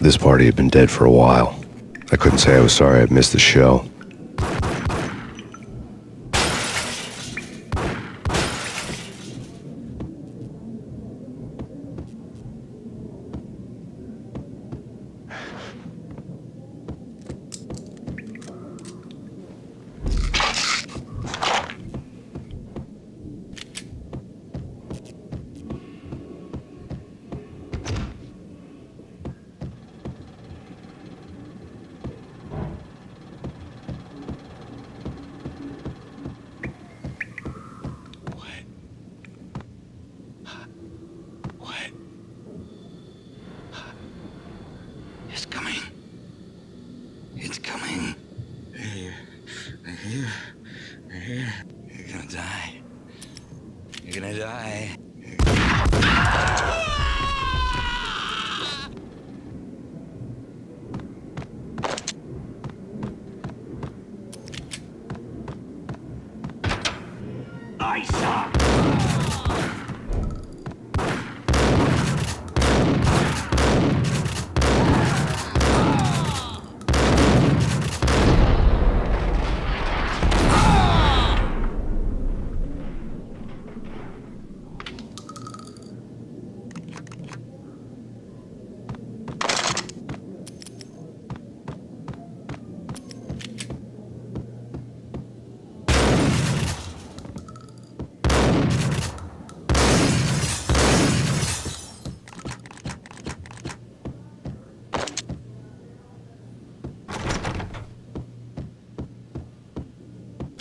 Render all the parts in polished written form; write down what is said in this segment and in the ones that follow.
This party had been dead for a while. I couldn't say I was sorry I'd missed the show.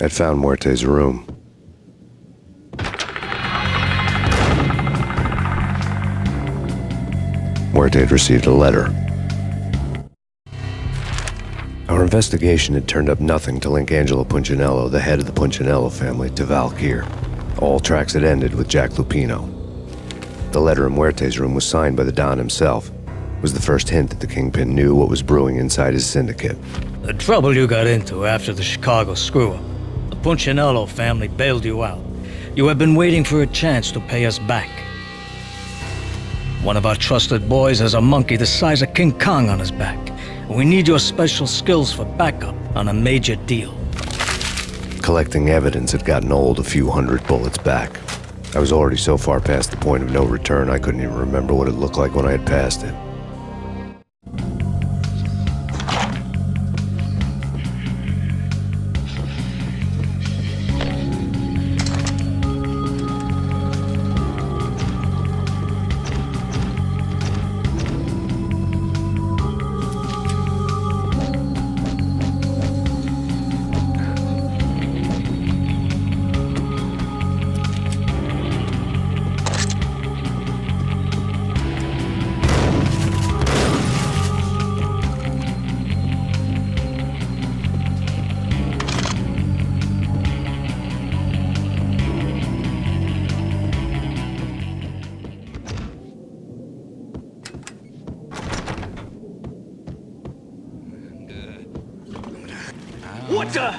I'd found Muerte's room. Muerte had received a letter. Our investigation had turned up nothing to link Angelo Punchinello, the head of the Punchinello family, to Valkyr. All tracks had ended with Jack Lupino. The letter in Muerte's room was signed by the Don himself. It was the first hint that the Kingpin knew what was brewing inside his syndicate. The trouble you got into after the Chicago screw-up. The Punchinello family bailed you out. You have been waiting for a chance to pay us back. One of our trusted boys has a monkey the size of King Kong on his back. We need your special skills for backup on a major deal. Collecting evidence had gotten old a few hundred bullets back. I was already so far past the point of no return I couldn't even remember what it looked like when I had passed it. What the?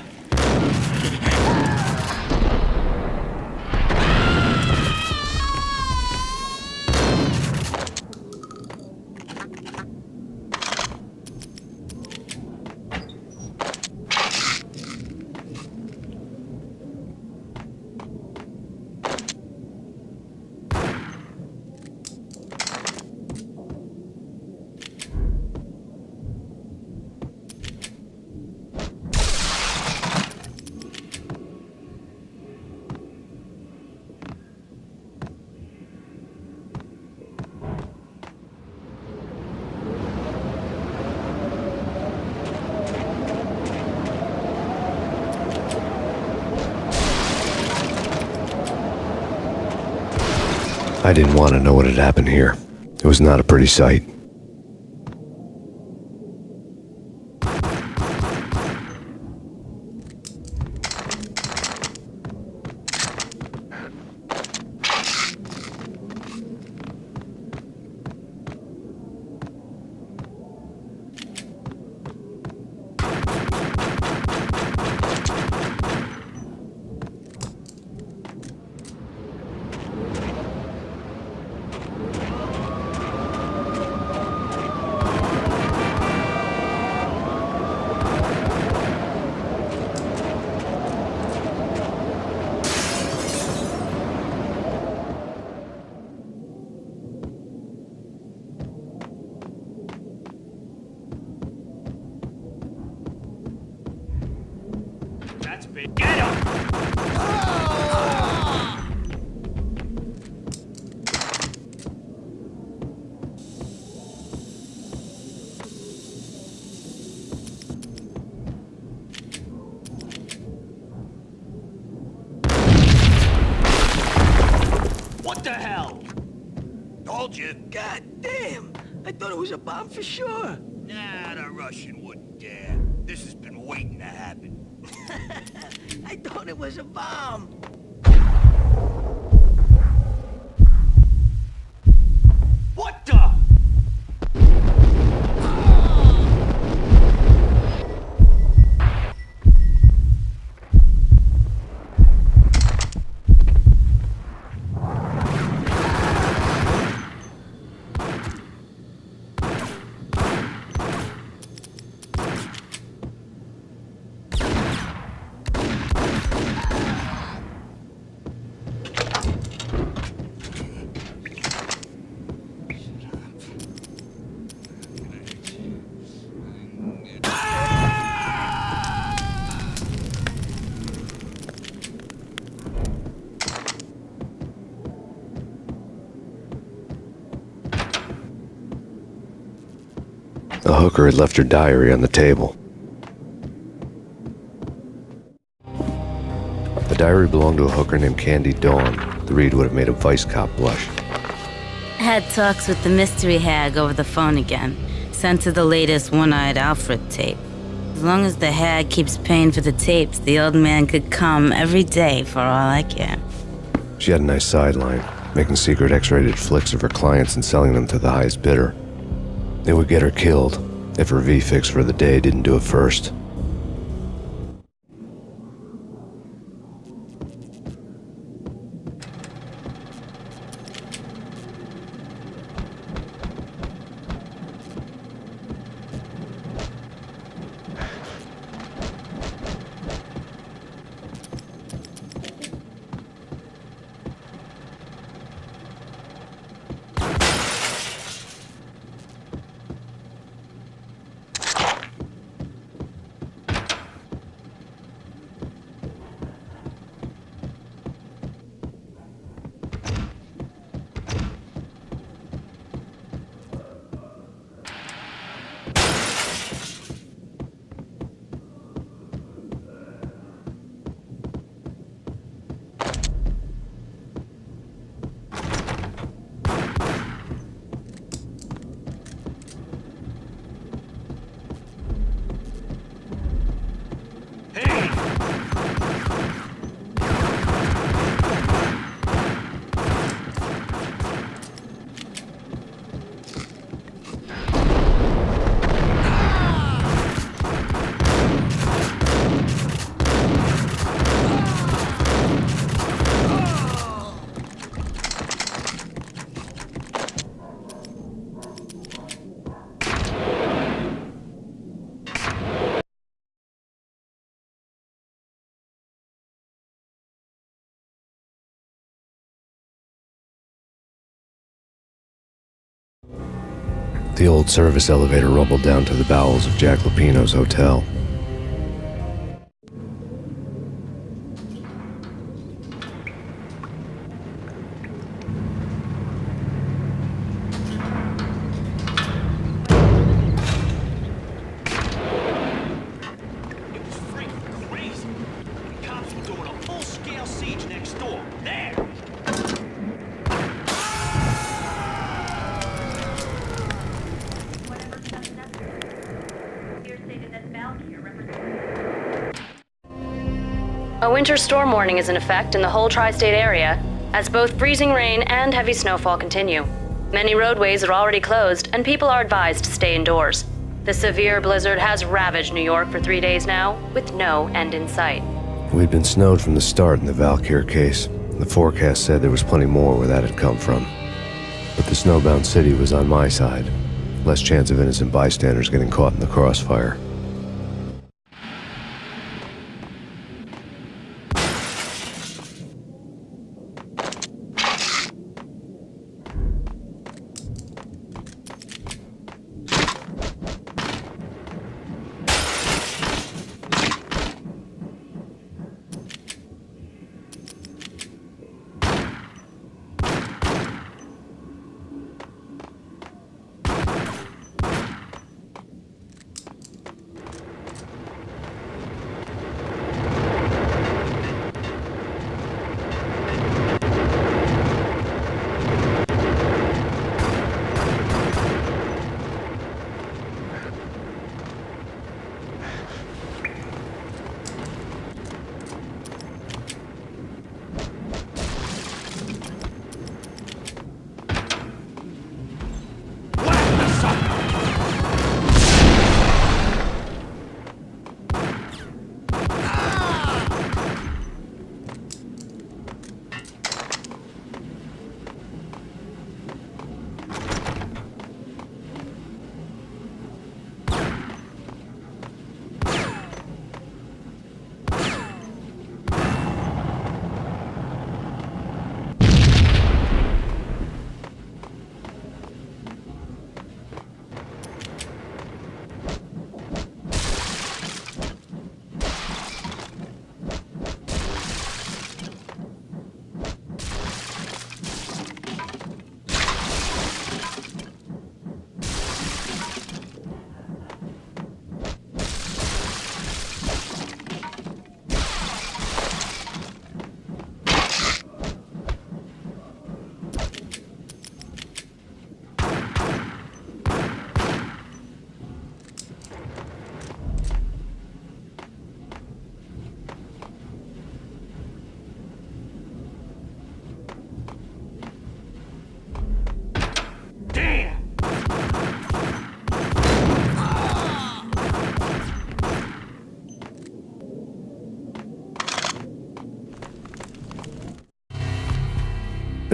I didn't want to know what had happened here. It was not a pretty sight. Told you. God damn! I thought it was a bomb for sure. Nah, the Russian wouldn't dare. This has been waiting to happen. I thought it was a bomb. What the? The hooker had left her diary on the table. The diary belonged to a hooker named Candy Dawn. The read would have made a vice cop blush. Had talks with the mystery hag over the phone again. Sent her the latest One-Eyed Alfred tape. As long as the hag keeps paying for the tapes, the old man could come every day for all I care. She had a nice sideline, making secret X-rated flicks of her clients and selling them to the highest bidder. It would get her killed if her V-fix for the day didn't do it first. The old service elevator rumbled down to the bowels of Jack Lupino's hotel. It was freaking crazy. The cops were doing a full-scale siege next door. There! A winter storm warning is in effect in the whole tri-state area, as both freezing rain and heavy snowfall continue. Many roadways are already closed, and people are advised to stay indoors. The severe blizzard has ravaged New York for 3 days now, with no end in sight. We'd been snowed from the start in the Valkyr case. The forecast said there was plenty more where that had come from. But the snowbound city was on my side. Less chance of innocent bystanders getting caught in the crossfire.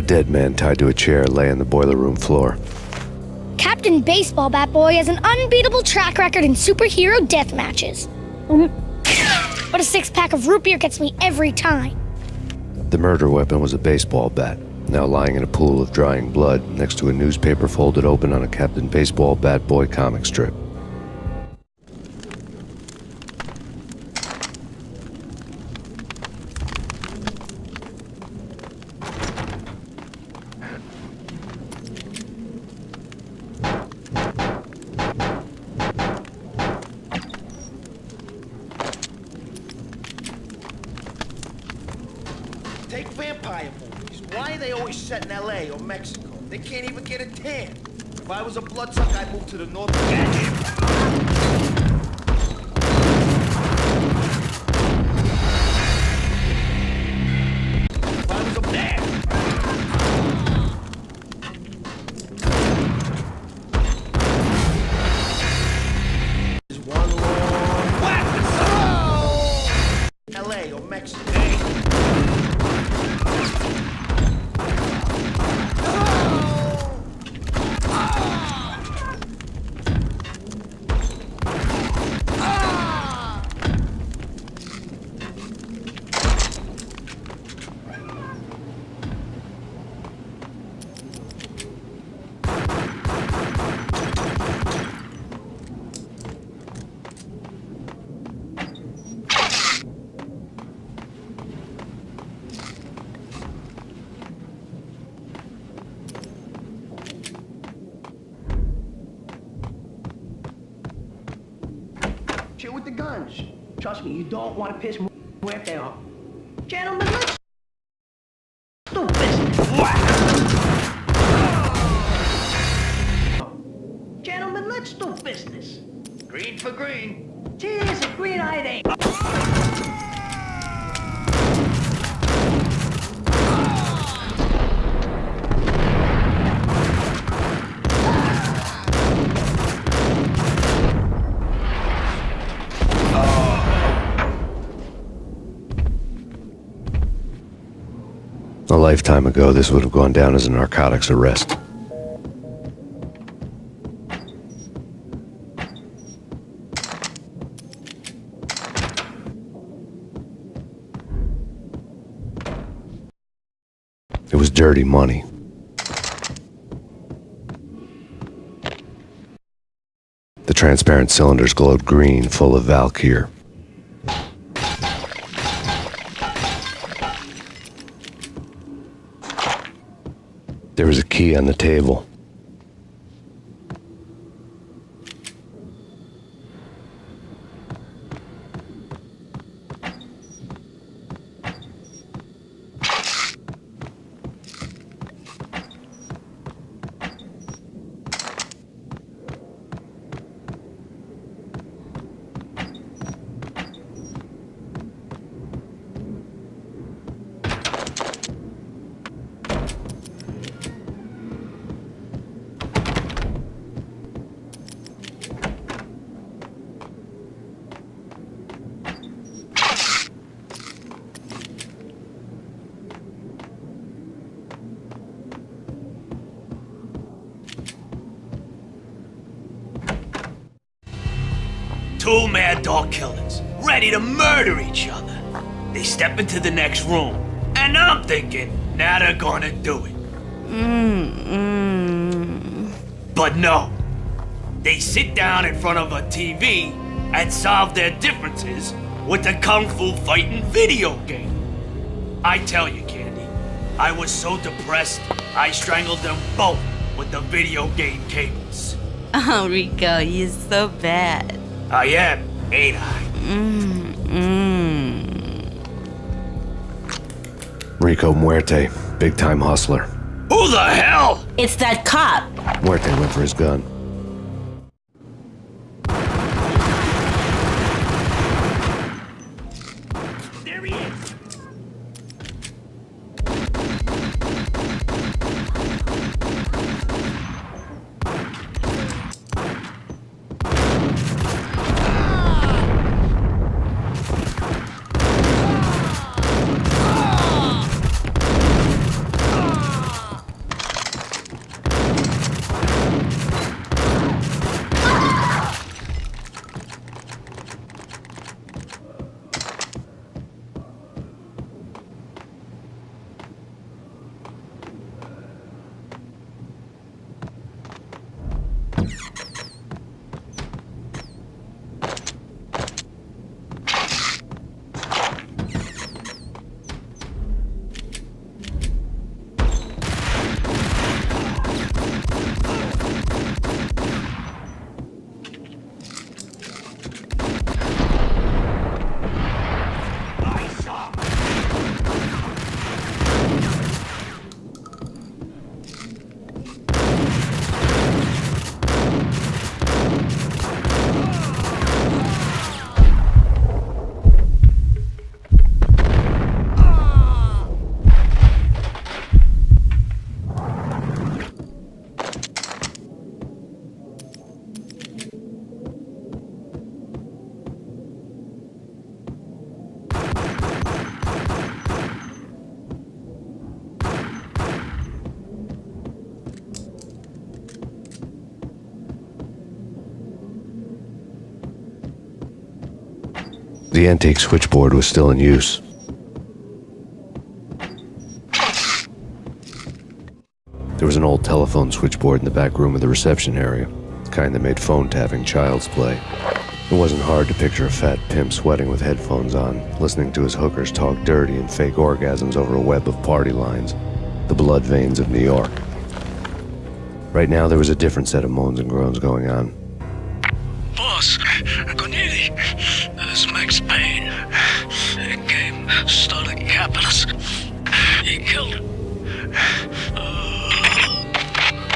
dead man tied to a chair lay on the boiler room floor. Captain Baseball Bat Boy has an unbeatable track record in superhero death matches. But a six-pack of root beer gets me every time. The murder weapon was a baseball bat, now lying in a pool of drying blood next to a newspaper folded open on a Captain Baseball Bat Boy comic strip. Take vampire movies. Why are they always set in LA or Mexico? They can't even get a tan. If I was a bloodsucker, I'd move to the north. If I was a bear. There's one long weapon. LA or Mexico. Chill with the guns. Trust me, you don't want to piss Muerte off. Gentlemen, let's do business. Gentlemen, let's do business. Green for green. Cheers, a green-eyed ape. A lifetime ago, this would have gone down as a narcotics arrest. It was dirty money. The transparent cylinders glowed green, full of Valkyr. There was a key on the table. Two mad dog killers, ready to murder each other. They step into the next room, and I'm thinking, now they're gonna do it. But no. They sit down in front of a TV and solve their differences with the Kung Fu fighting video game. I tell you, Candy, I was so depressed, I strangled them both with the video game cables. Oh, Rico, you're so bad. I am, ain't I? Rico Muerte, big-time hustler. Who the hell? It's that cop. Muerte went for his gun. There he is. The antique switchboard was still in use. There was an old telephone switchboard in the back room of the reception area, the kind that made phone tapping child's play. It wasn't hard to picture a fat pimp sweating with headphones on, listening to his hookers talk dirty and fake orgasms over a web of party lines, the blood veins of New York. Right now, there was a different set of moans and groans going on. Boss, Corneli, this Max Payne. He came, started capping us. He killed him.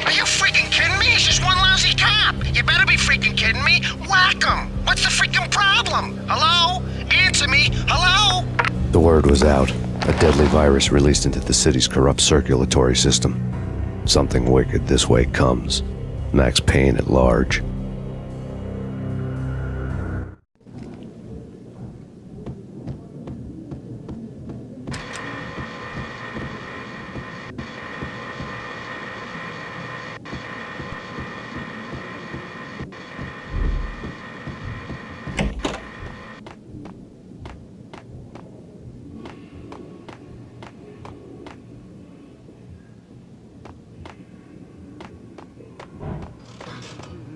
Are you freaking kidding me? He's just one lousy cop. You better be freaking kidding me. Whack him. What's the freaking problem? Hello? Answer me. Hello? The word was out. A deadly virus released into the city's corrupt circulatory system. Something wicked this way comes. Max Payne at large.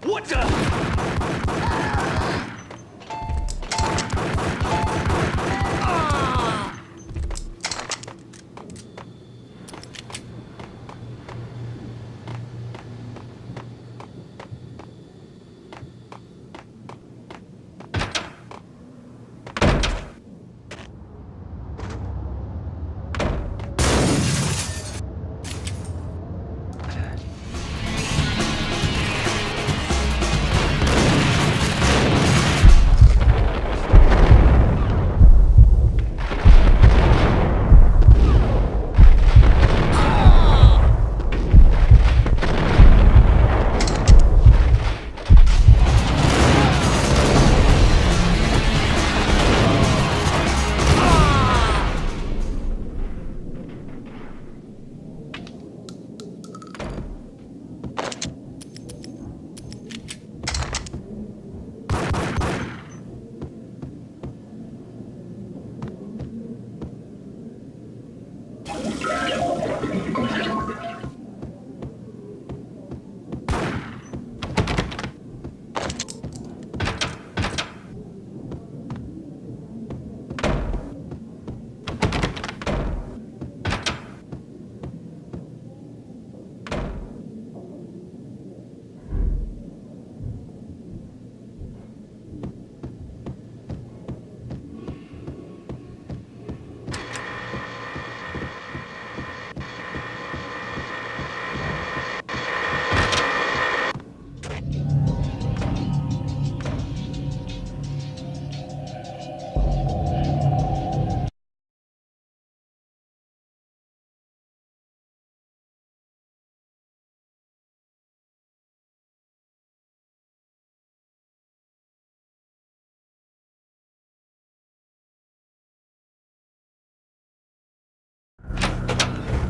What the?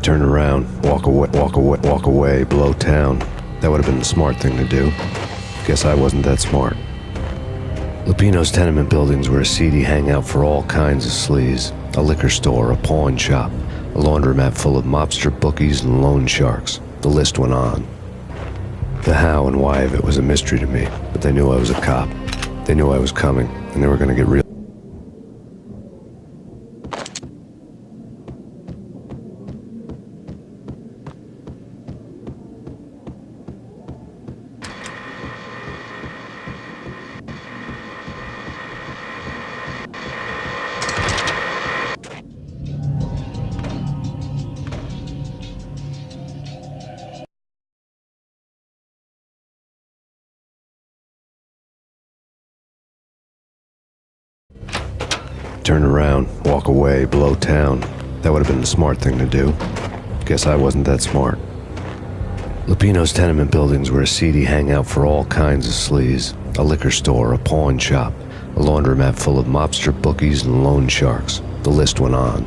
Turn around, walk away, blow town. That would have been the smart thing to do. Guess I wasn't that smart. Lupino's tenement buildings were a seedy hangout for all kinds of sleaze. A liquor store, a pawn shop, a laundromat full of mobster bookies and loan sharks. The list went on. The how and why of it was a mystery to me, but they knew I was a cop. They knew I was coming, and they were going to get real. Turn around, walk away, blow town. That would have been the smart thing to do. Guess I wasn't that smart. Lupino's tenement buildings were a seedy hangout for all kinds of sleaze. A liquor store, a pawn shop, a laundromat full of mobster bookies and loan sharks. The list went on.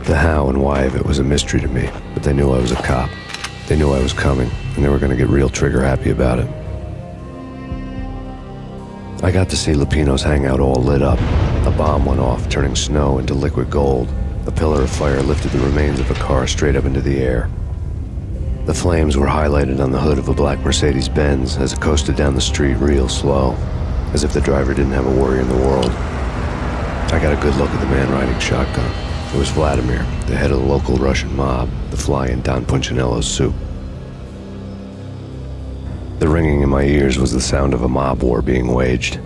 The how and why of it was a mystery to me, but they knew I was a cop. They knew I was coming, and they were going to get real trigger happy about it. I got to see Lupino's hangout all lit up. A bomb went off, turning snow into liquid gold. A pillar of fire lifted the remains of a car straight up into the air. The flames were highlighted on the hood of a black Mercedes-Benz as it coasted down the street real slow, as if the driver didn't have a worry in the world. I got a good look at the man riding shotgun. It was Vladimir, the head of the local Russian mob, the fly in Don Punchinello's soup. The ringing in my ears was the sound of a mob war being waged.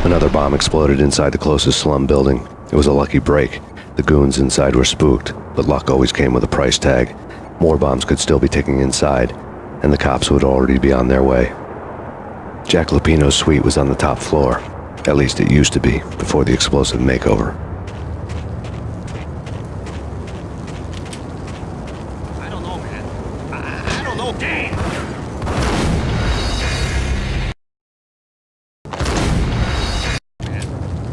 Another bomb exploded inside the closest slum building. It was a lucky break. The goons inside were spooked, but luck always came with a price tag. More bombs could still be ticking inside, and the cops would already be on their way. Jack Lupino's suite was on the top floor. At least it used to be, before the explosive makeover. I don't know, man. I don't know. Damn!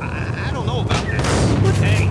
I don't know about this. Hey!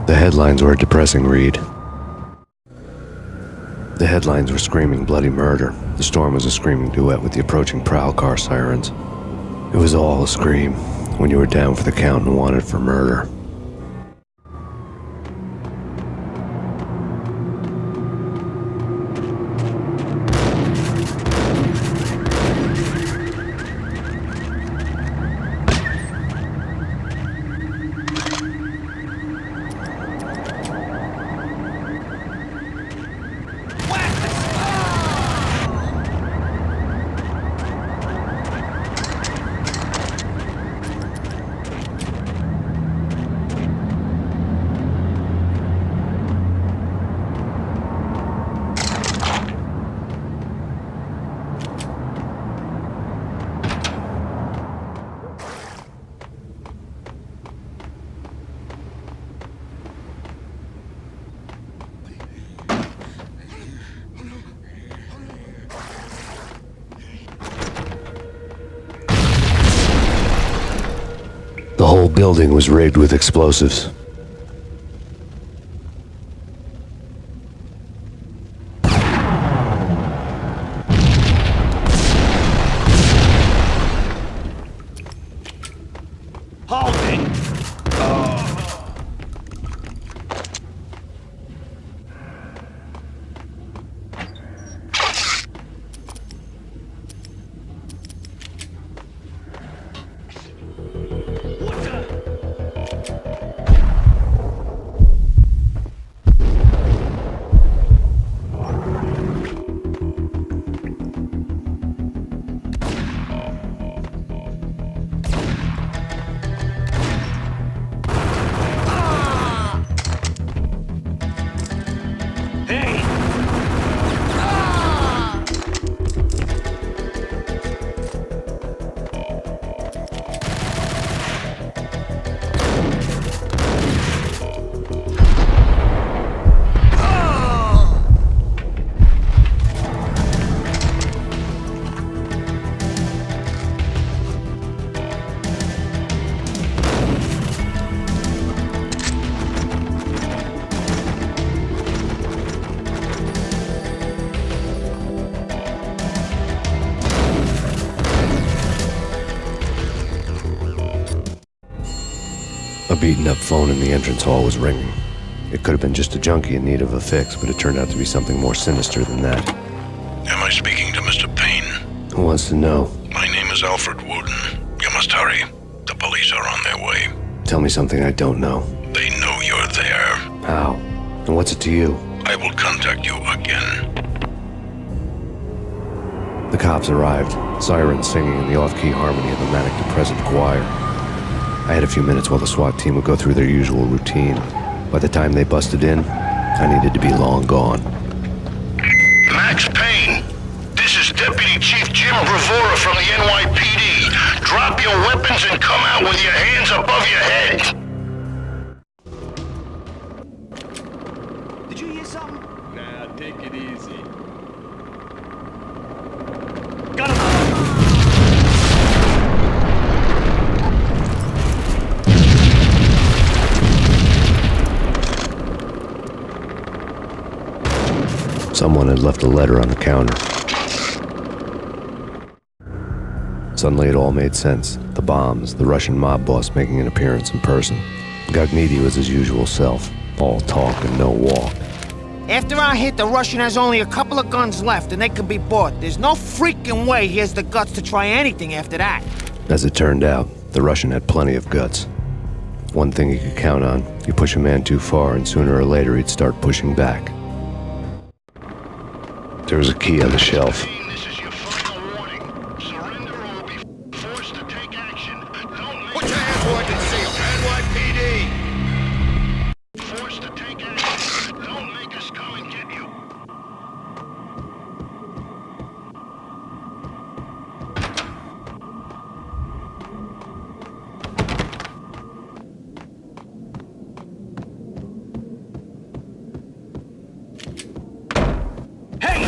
The headlines were a depressing read. The headlines were screaming bloody murder. The storm was a screaming duet with the approaching prowl car sirens. It was all a scream when you were down for the count and wanted for murder. The whole building was rigged with explosives. Hold it! A beaten-up phone in the entrance hall was ringing. It could have been just a junkie in need of a fix, but it turned out to be something more sinister than that. Am I speaking to Mr. Payne? Who wants to know? My name is Alfred Wooden. You must hurry. The police are on their way. Tell me something I don't know. They know you're there. How? And what's it to you? I will contact you again. The cops arrived, sirens singing in the off-key harmony of a manic-depressive choir. I had a few minutes while the SWAT team would go through their usual routine. By the time they busted in, I needed to be long gone. Max Payne, this is Deputy Chief Jim Bravura from the NYPD. Drop your weapons and come out with your hands above your head. Did you hear something? Nah, take it easy. Got him! Someone had left a letter on the counter. Suddenly it all made sense. The bombs, the Russian mob boss making an appearance in person. Gagniti was his usual self, all talk and no walk. After our hit, the Russian has only a couple of guns left, and they can be bought. There's no freaking way he has the guts to try anything after that. As it turned out, the Russian had plenty of guts. One thing he could count on, you push a man too far and sooner or later he'd start pushing back. There was a key on the shelf. This is your final warning. Surrender or be forced to take action. Don't Put your hands where I can see them. NYPD! forced to take action. Don't make us come and get you. Hey,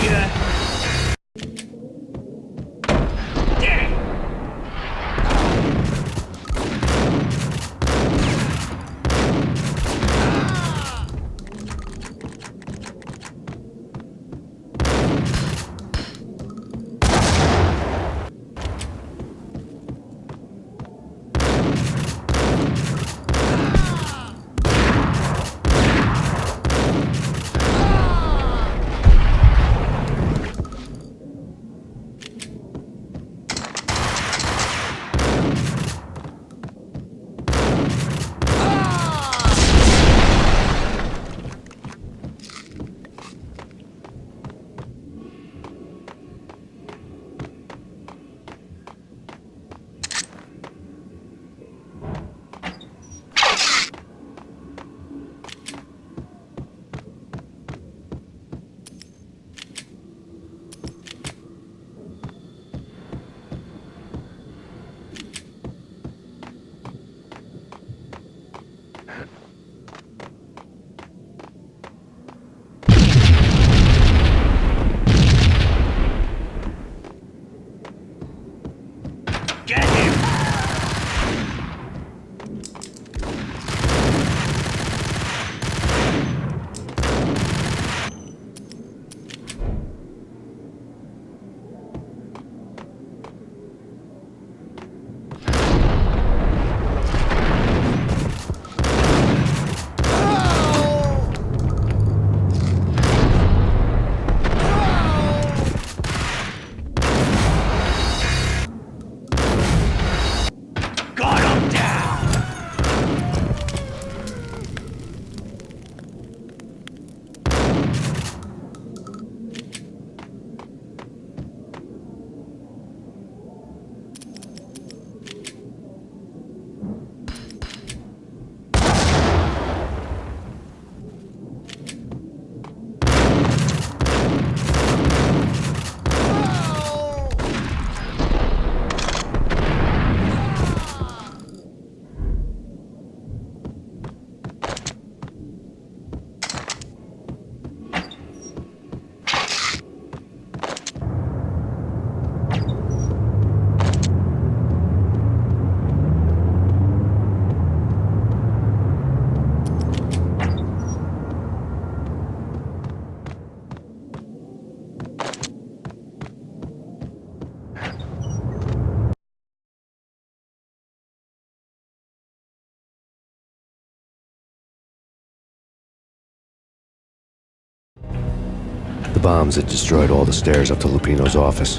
The bombs had destroyed all the stairs up to Lupino's office.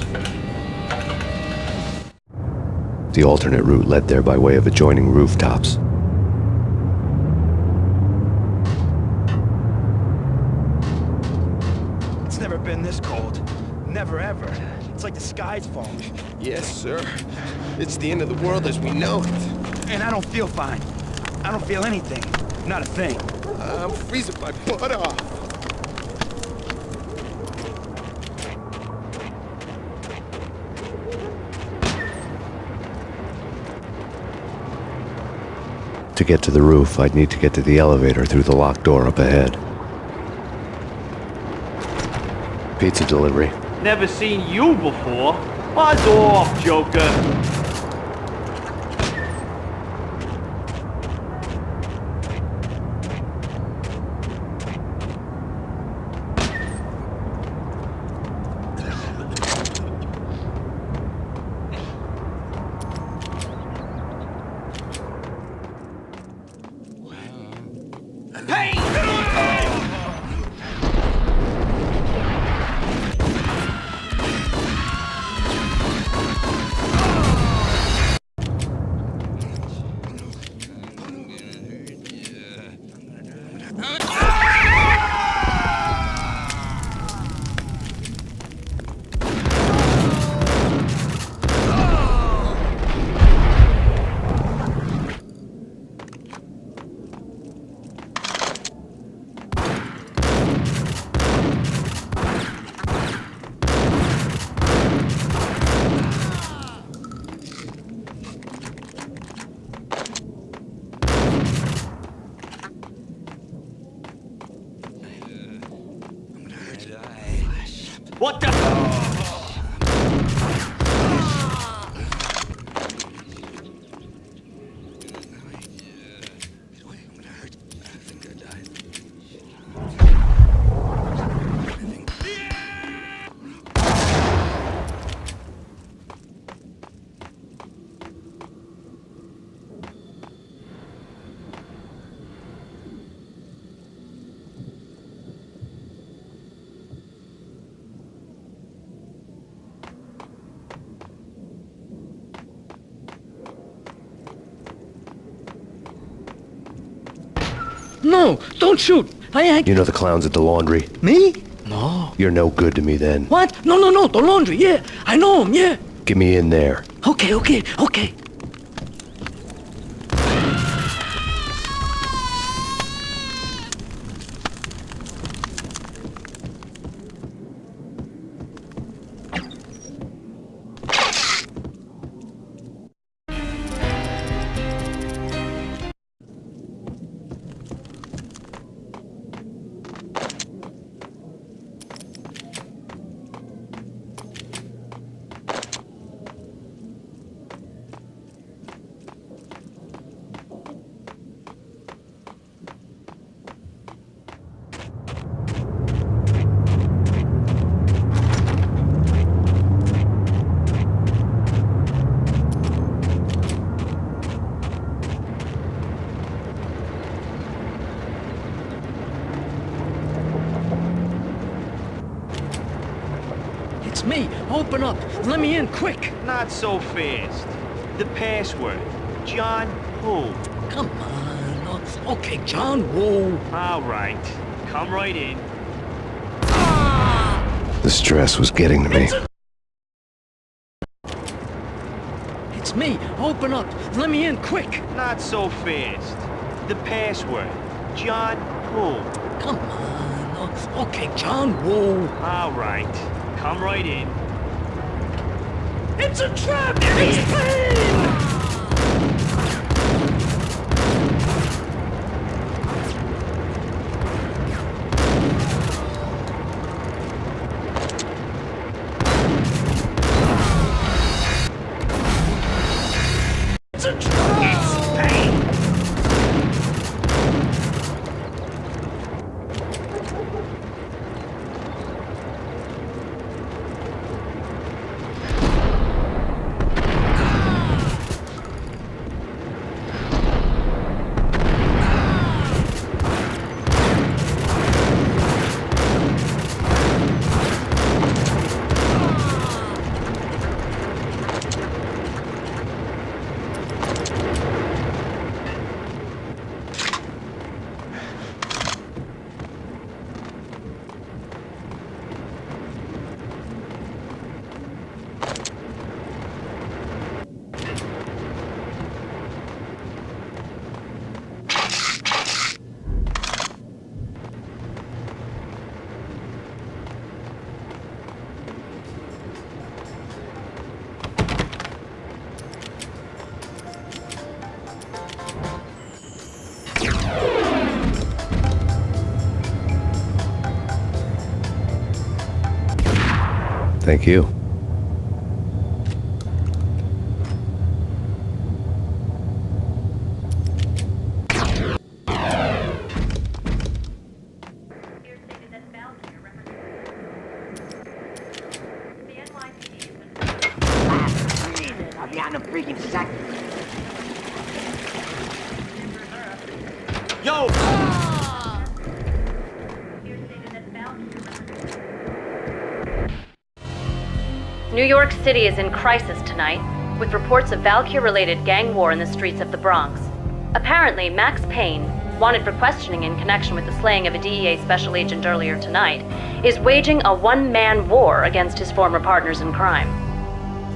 The alternate route led there by way of adjoining rooftops. It's never been this cold. Never ever. It's like the sky's falling. Yes, sir. It's the end of the world as we know it. And I don't feel fine. I don't feel anything. Not a thing. I'm freezing my butt off. To get to the roof, I'd need to get to the elevator through the locked door up ahead. Pizza delivery. Never seen you before. Buzz off, Joker. What the? No, don't shoot. You know the clowns at the laundry? Me? No. You're no good to me then. What? No, the laundry, yeah. I know him, yeah. Get me in there. Okay. It's me. Open up. Let me in, quick. Not so fast. The password. John who? Come on. Okay, John Woo. All right. Come right in. The stress was getting to me. It's me. Open up. Let me in, quick. Not so fast. The password. John who? Come on. Okay, John Woo. All right. Come right in. It's a trap! It's Payne! It's a trap! It's Payne! Thank you. I'll be out in a freaking second. Yo! New York City is in crisis tonight, with reports of Valkyr-related gang war in the streets of the Bronx. Apparently, Max Payne, wanted for questioning in connection with the slaying of a DEA special agent earlier tonight, is waging a one-man war against his former partners in crime.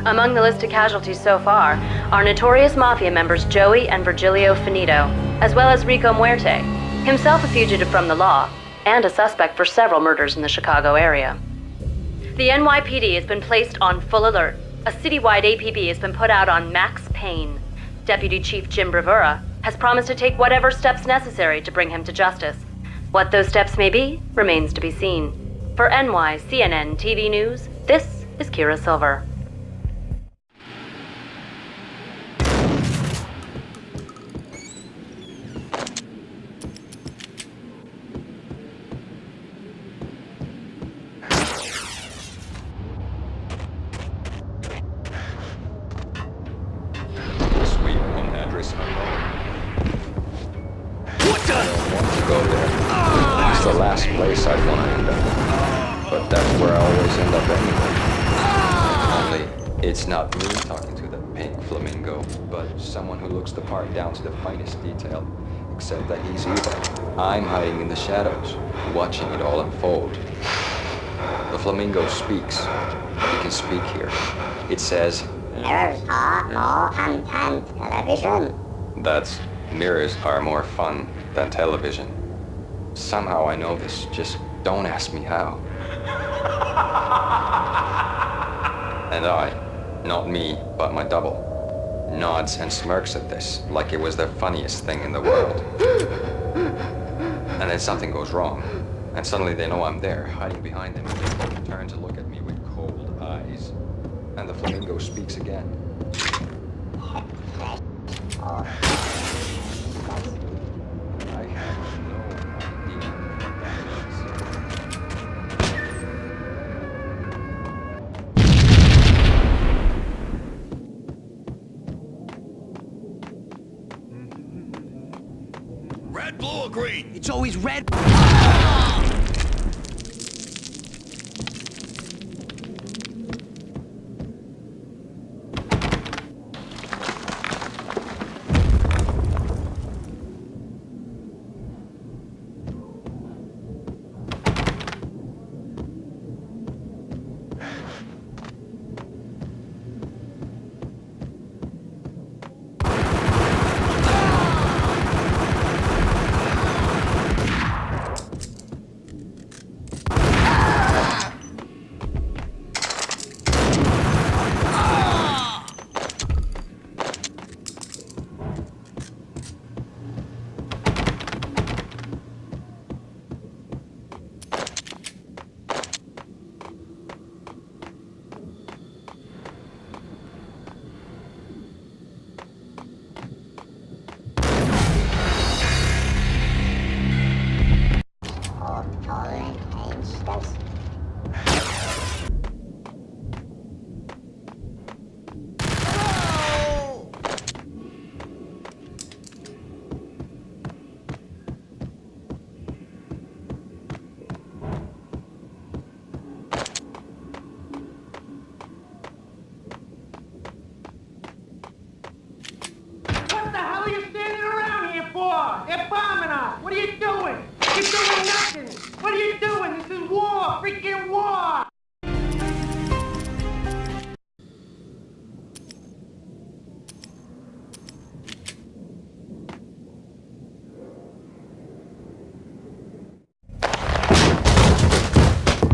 Among the list of casualties so far are notorious mafia members Joey and Virgilio Finito, as well as Rico Muerte, himself a fugitive from the law, and a suspect for several murders in the Chicago area. The NYPD has been placed on full alert. A citywide APB has been put out on Max Payne. Deputy Chief Jim Bravura has promised to take whatever steps necessary to bring him to justice. What those steps may be remains to be seen. For CNN TV News, this is Kira Silver. Place I'd want to end up. But that's where I always end up anyway. Only, it's not me talking to the pink flamingo, but someone who looks the part down to the finest detail. Except that he's evil. I'm hiding in the shadows, watching it all unfold. The flamingo speaks. He can speak here. It says, "Mirrors are more fun than television." That's, mirrors are more fun than television. Somehow I know this, just don't ask me how. And I, not me, but my double, nods and smirks at this like it was the funniest thing in the world. And then something goes wrong, and suddenly they know I'm there, hiding behind them, and they both turn to look at me with cold eyes. And the flamingo speaks again. Red, blue, or green? It's always red. They're bombing us! What are you doing? You're doing nothing! What are you doing? This is war! Freaking war!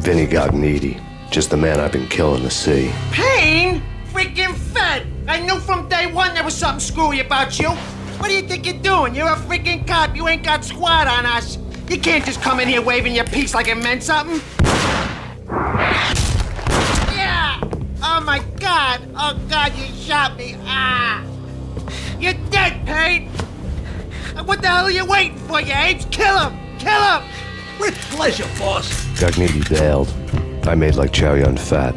Vinny got needy. Just the man I've been killing to see. Payne? Freaking fed! I knew from day one there was something screwy about you. What do you think you're doing? You're a freaking cop. You ain't got squat on us. You can't just come in here waving your piece like it meant something. Yeah! shot me. Ah! You're dead, Payne! What the hell are you waiting for, you apes? Kill him! Kill him! With pleasure, boss. Gagnidi bailed. I made like Chow Yun Fat.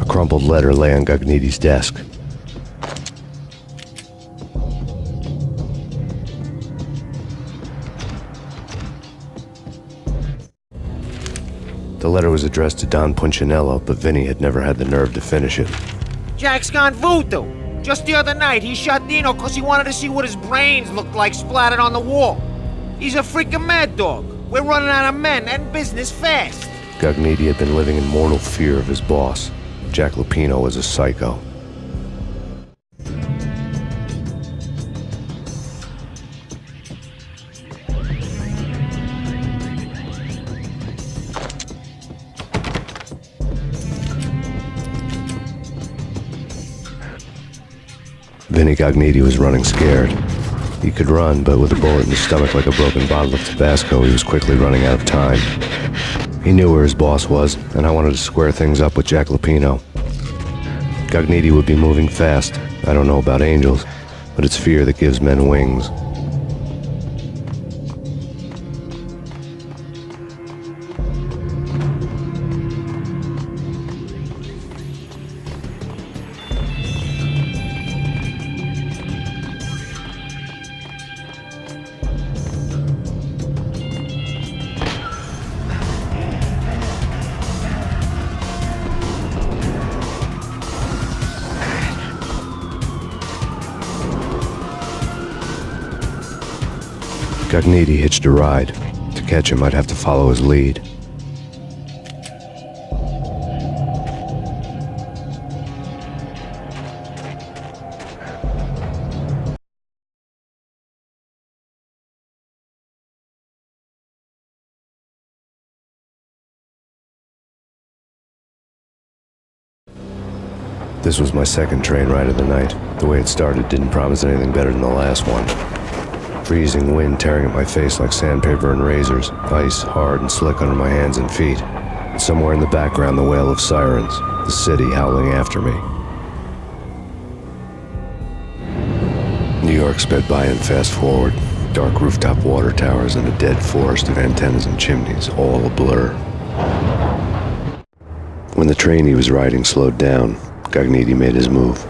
A crumpled letter lay on Gagnidi's desk. The letter was addressed to Don Punchinello, but Vinny had never had the nerve to finish it. Jack's gone voodoo. Just the other night, he shot Dino because he wanted to see what his brains looked like splattered on the wall. He's a freaking mad dog. We're running out of men and business fast. Gagnidi had been living in mortal fear of his boss. Jack Lupino was a psycho. Vinny Gagnidi was running scared. He could run, but with a bullet in his stomach like a broken bottle of Tabasco, he was quickly running out of time. He knew where his boss was, and I wanted to square things up with Jack Lupino. Gagnidi would be moving fast. I don't know about angels, but it's fear that gives men wings. Gagnidi hitched a ride. To catch him, I'd have to follow his lead. This was my second train ride of the night. The way it started didn't promise anything better than the last one. Freezing wind tearing at my face like sandpaper and razors, ice hard and slick under my hands and feet. And somewhere in the background, the wail of sirens, the city howling after me. New York sped by in fast forward, dark rooftop water towers and a dead forest of antennas and chimneys, all a blur. When the train he was riding slowed down, Gagnidi made his move.